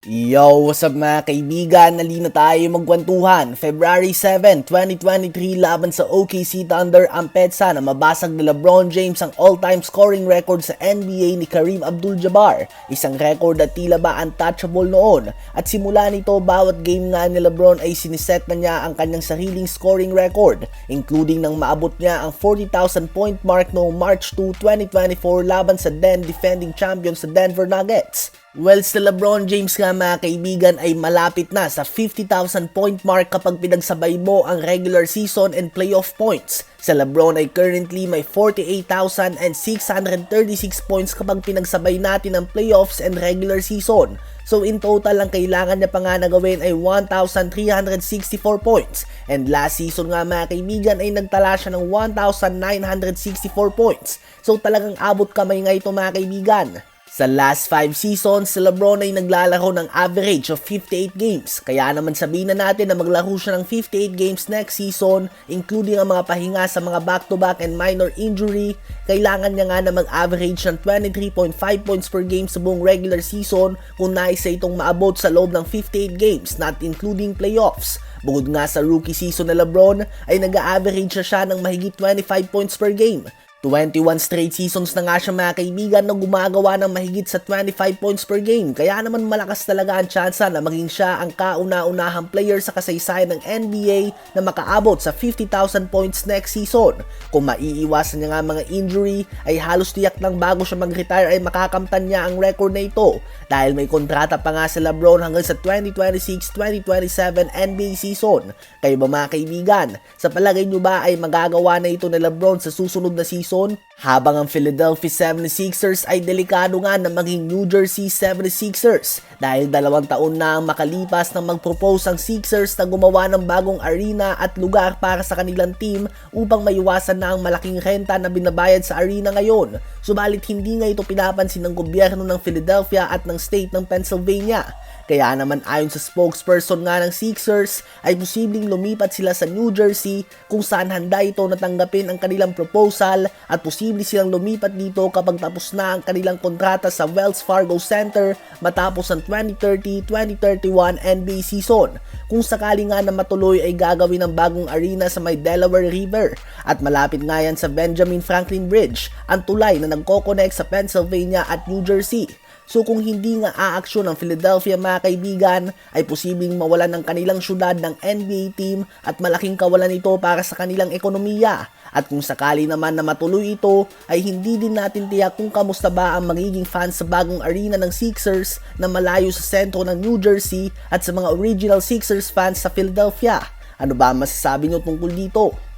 Yo, what's up mga kaibigan? Nalina tayo magkwentuhan. February 7, 2023 laban sa OKC Thunder ang petsa na mabasag ni LeBron James ang all-time scoring record sa NBA ni Kareem Abdul-Jabbar. Isang record na tila ba untouchable noon. At simula nito, bawat game nga ni LeBron ay siniset na niya ang kanyang sariling scoring record, including nang maabot niya ang 40,000 point mark noong March 2, 2024 laban sa then defending champion sa Denver Nuggets. Well, si LeBron James nga mga kaibigan ay malapit na sa 50,000 point mark kapag pinagsabay mo ang regular season and playoff points. Si LeBron ay currently may 48,636 points kapag pinagsabay natin ang playoffs and regular season. So in total, ang kailangan niya pa nga na gawin ay 1,364 points. And last season nga mga kaibigan ay nagtala siya ng 1,964 points. So talagang abot kamay nga ito mga kaibigan. Sa last 5 seasons, si LeBron ay naglalaro ng average of 58 games. Kaya naman sabihin na natin na maglaro siya ng 58 games next season, including ang mga pahinga sa mga back-to-back and minor injury. Kailangan niya nga na mag-average ng 23.5 points per game sa buong regular season kung nais itong maabot sa loob ng 58 games, not including playoffs. Bukod nga sa rookie season na LeBron, ay nag-average siya ng mahigit 25 points per game. 21 straight seasons na nga siya mga kaibigan na gumagawa ng mahigit sa 25 points per game, kaya naman malakas talaga ang tsansa na maging siya ang kauna-unahang player sa kasaysayan ng NBA na makaabot sa 50,000 points next season. Kung maiiwasan niya nga mga injury, ay halos tiyak lang bago siya mag-retire ay makakamtan niya ang record na ito dahil may kontrata pa nga si LeBron hanggang sa 2026-2027 NBA season. Kayo ba mga kaibigan, sa palagay nyo ba ay magagawa na ito ni LeBron sa susunod na season? Habang ang Philadelphia 76ers ay delikado nga na maging New Jersey 76ers dahil 2 taon na ang makalipas nang mag-propose ang Sixers na gumawa ng bagong arena at lugar para sa kanilang team upang maiwasan na ang malaking renta na binabayad sa arena ngayon. Subalit hindi nga ito pinapansin ng gobyerno ng Philadelphia at ng state ng Pennsylvania. Kaya naman ayon sa spokesperson nga ng Sixers ay posibleng lumipat sila sa New Jersey kung saan handa ito natanggapin ang kanilang proposal at posible silang lumipat dito kapag tapos na ang kanilang kontrata sa Wells Fargo Center matapos ang 2030-2031 NBA season. Kung sakali nga na matuloy ay gagawin ng bagong arena sa may Delaware River at malapit nga yan sa Benjamin Franklin Bridge, ang tulay na nagko-connect sa Pennsylvania at New Jersey. So kung hindi nga aaksyon ng Philadelphia mga kaibigan, ay posibleng mawalan ng kanilang syudad ng NBA team at malaking kawalan ito para sa kanilang ekonomiya. At kung sakali naman na matuloy ito, ay hindi din natin tiyak kung kamusta ba ang magiging fans sa bagong arena ng Sixers na malayo sa sentro ng New Jersey at sa mga original Sixers fans sa Philadelphia. Ano ba masasabi nyo tungkol dito?